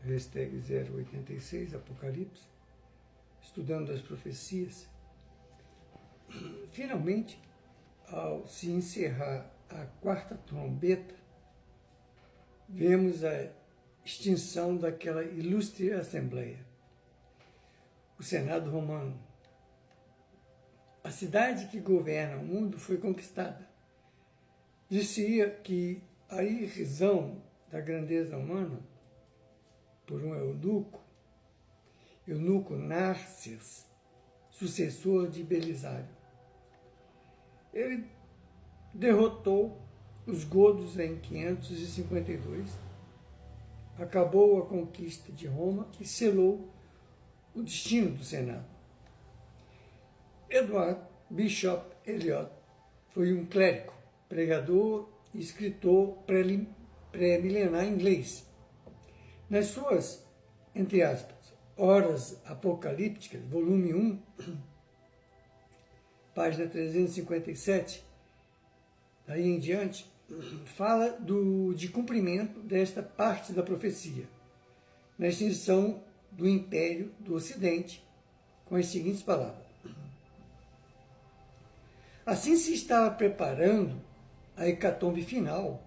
hashtag 086, Apocalipse, estudando as profecias. Finalmente, ao se encerrar a quarta trombeta, vemos a extinção daquela ilustre Assembleia, o Senado Romano. A cidade que governa o mundo foi conquistada. Dizia que a irrisão da grandeza humana por um eunuco Narses, sucessor de Belisário. Ele derrotou os godos em 552, acabou a conquista de Roma e selou o destino do Senado. Edward Bishop Elliot foi um clérigo, pregador e escritor pré-milenar inglês. Nas suas, entre aspas, Horas Apocalípticas, volume 1, página 357, daí em diante, fala de cumprimento desta parte da profecia, na extinção do Império do Ocidente, com as seguintes palavras. Assim se estava preparando a hecatombe final,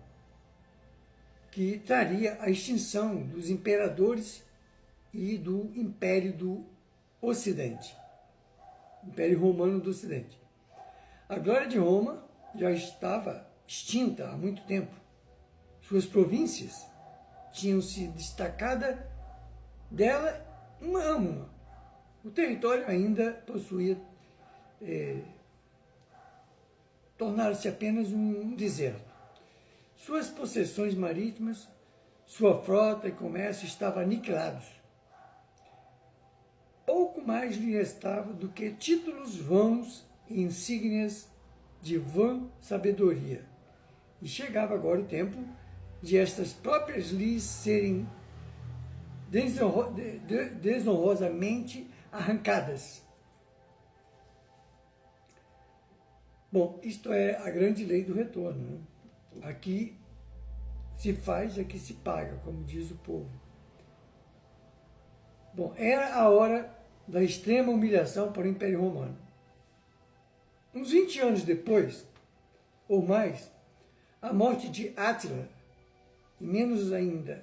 que traria a extinção dos imperadores e do Império do Ocidente, Império Romano do Ocidente. A glória de Roma já estava extinta há muito tempo. Suas províncias tinham se destacado dela uma a uma. O território ainda possuía, tornaram-se apenas um deserto. Suas possessões marítimas, sua frota e comércio estavam aniquilados. Pouco mais lhe restava do que títulos vãos e insígnias de vã sabedoria. E chegava agora o tempo de estas próprias leis serem desonrosamente arrancadas. Bom, isto é a grande lei do retorno, né? Aqui se faz, aqui se paga, como diz o povo. Bom, era a hora da extrema humilhação para o Império Romano. Uns 20 anos depois, ou mais, a morte de Átila, e menos ainda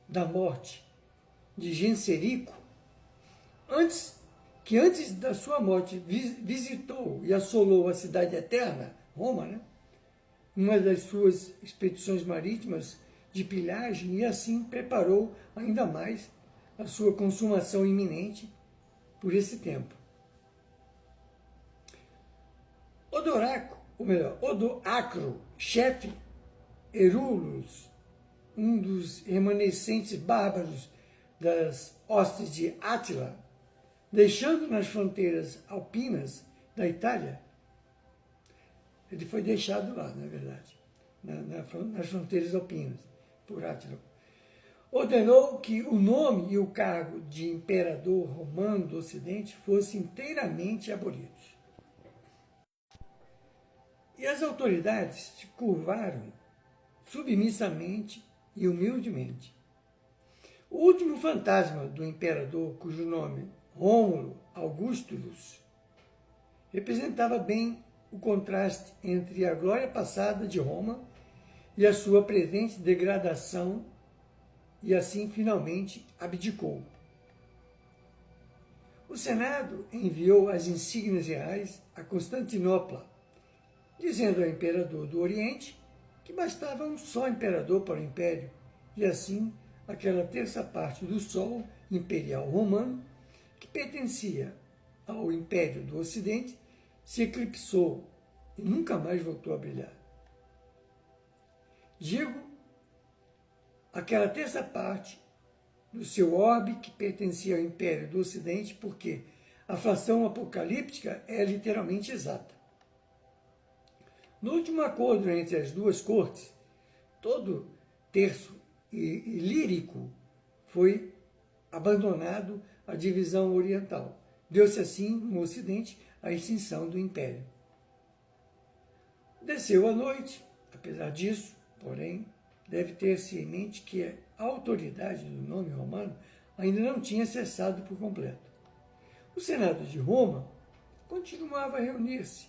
da morte de Genserico, antes da sua morte visitou e assolou a cidade eterna, Roma, né? Uma das suas expedições marítimas de pilhagem, e assim preparou ainda mais a sua consumação iminente por esse tempo. Odoacro, chefe Erúlulos, um dos remanescentes bárbaros das hostes de Átila, deixando nas fronteiras alpinas da Itália, ele foi deixado lá, na verdade, nas fronteiras alpinas, por Átila, ordenou que o nome e o cargo de imperador romano do Ocidente fossem inteiramente abolidos. E as autoridades se curvaram submissamente e humildemente. O último fantasma do imperador, cujo nome Rômulo Augustulus, representava bem o contraste entre a glória passada de Roma e a sua presente degradação, e assim finalmente abdicou. O Senado enviou as insígnias reais a Constantinopla, dizendo ao imperador do Oriente que bastava um só imperador para o império, e assim aquela terça parte do Sol imperial romano, que pertencia ao Império do Ocidente, se eclipsou e nunca mais voltou a brilhar. Digo, aquela terça parte do seu orbe que pertencia ao Império do Ocidente, porque a fração apocalíptica é literalmente exata. No último acordo entre as duas cortes, todo terço e lírico foi abandonado a divisão oriental. Deu-se assim, no Ocidente, a extinção do Império. Desceu a noite, apesar disso, porém, deve ter-se em mente que a autoridade do nome romano ainda não tinha cessado por completo. O Senado de Roma continuava a reunir-se,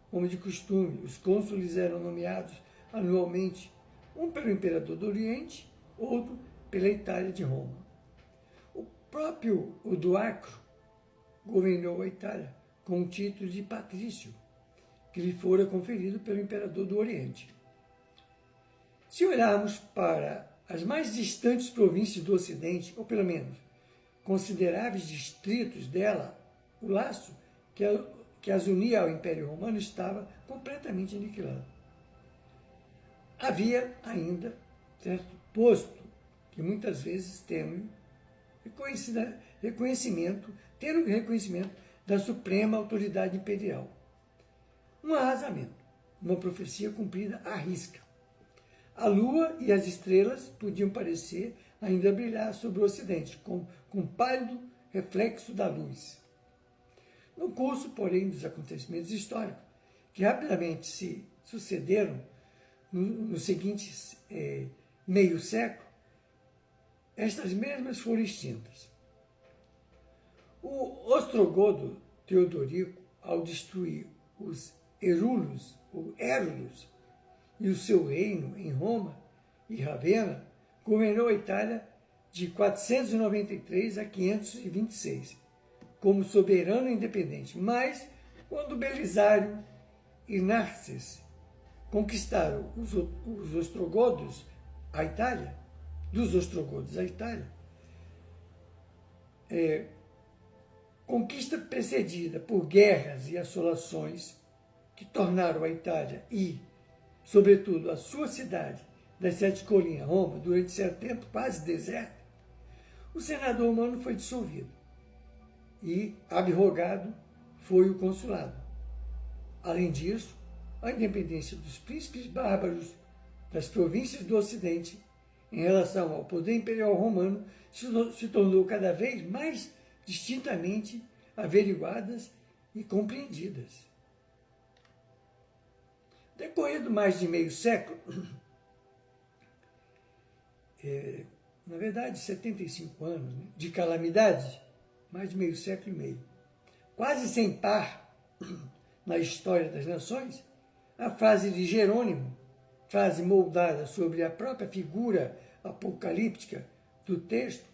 como de costume. Os cônsules eram nomeados anualmente, um pelo imperador do Oriente, outro pela Itália de Roma. O próprio Odoacro governou a Itália com o título de patrício, que lhe fora conferido pelo imperador do Oriente. Se olharmos para as mais distantes províncias do Ocidente, ou pelo menos consideráveis distritos dela, o laço que as unia ao Império Romano estava completamente aniquilado. Havia ainda certo posto que muitas vezes tendo reconhecimento da suprema autoridade imperial. Um arrasamento, uma profecia cumprida à risca. A lua e as estrelas podiam parecer ainda brilhar sobre o Ocidente, com pálido reflexo da luz. No curso, porém, dos acontecimentos históricos, que rapidamente se sucederam nos seguintes meio século, estas mesmas foram extintas. O ostrogodo Teodorico, ao destruir os Érulos, ou Érulos, e o seu reino em Roma e Ravenna, governou a Itália de 493 a 526, como soberano independente. Mas, quando Belisário e Narses conquistaram os ostrogodos a Itália, conquista precedida por guerras e assolações que tornaram a Itália e, sobretudo, a sua cidade das Sete Colinas, Roma, durante certo tempo quase deserta, o Senado romano foi dissolvido e abrogado foi o consulado. Além disso, a independência dos príncipes bárbaros das províncias do Ocidente em relação ao poder imperial romano se tornou cada vez mais distintamente averiguadas e compreendidas. Decorrido mais de meio século, na verdade 75 anos, de calamidade, mais de meio século e meio, quase sem par na história das nações, a frase de Jerônimo, frase moldada sobre a própria figura apocalíptica do texto,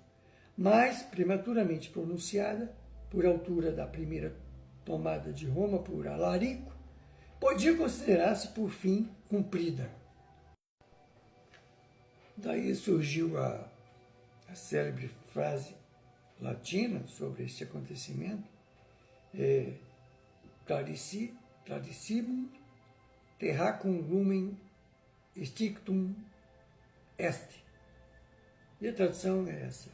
mas prematuramente pronunciada por altura da primeira tomada de Roma por Alarico, podia considerar-se por fim cumprida. Daí surgiu a célebre frase latina sobre este acontecimento, clarissimum terracum lumen extinctum est. E a tradução é essa: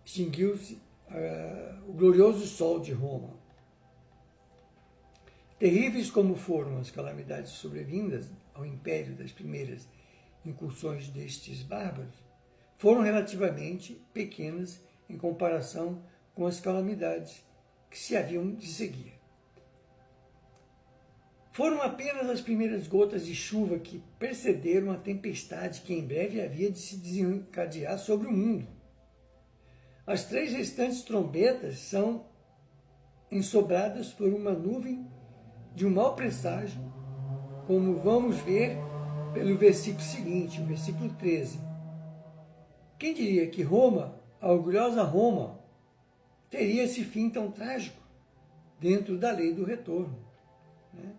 extinguiu-se o glorioso sol de Roma. Terríveis como foram as calamidades sobrevindas ao império das primeiras incursões destes bárbaros, foram relativamente pequenas em comparação com as calamidades que se haviam de seguir. Foram apenas as primeiras gotas de chuva que precederam a tempestade que em breve havia de se desencadear sobre o mundo. As três restantes trombetas são ensobradas por uma nuvem de um mau presságio, como vamos ver pelo versículo seguinte, o versículo 13. Quem diria que Roma, a orgulhosa Roma, teria esse fim tão trágico dentro da lei do retorno, né?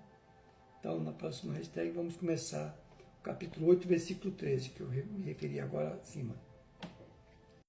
Então, na próxima hashtag, vamos começar o capítulo 8, versículo 13, que eu me referi agora acima.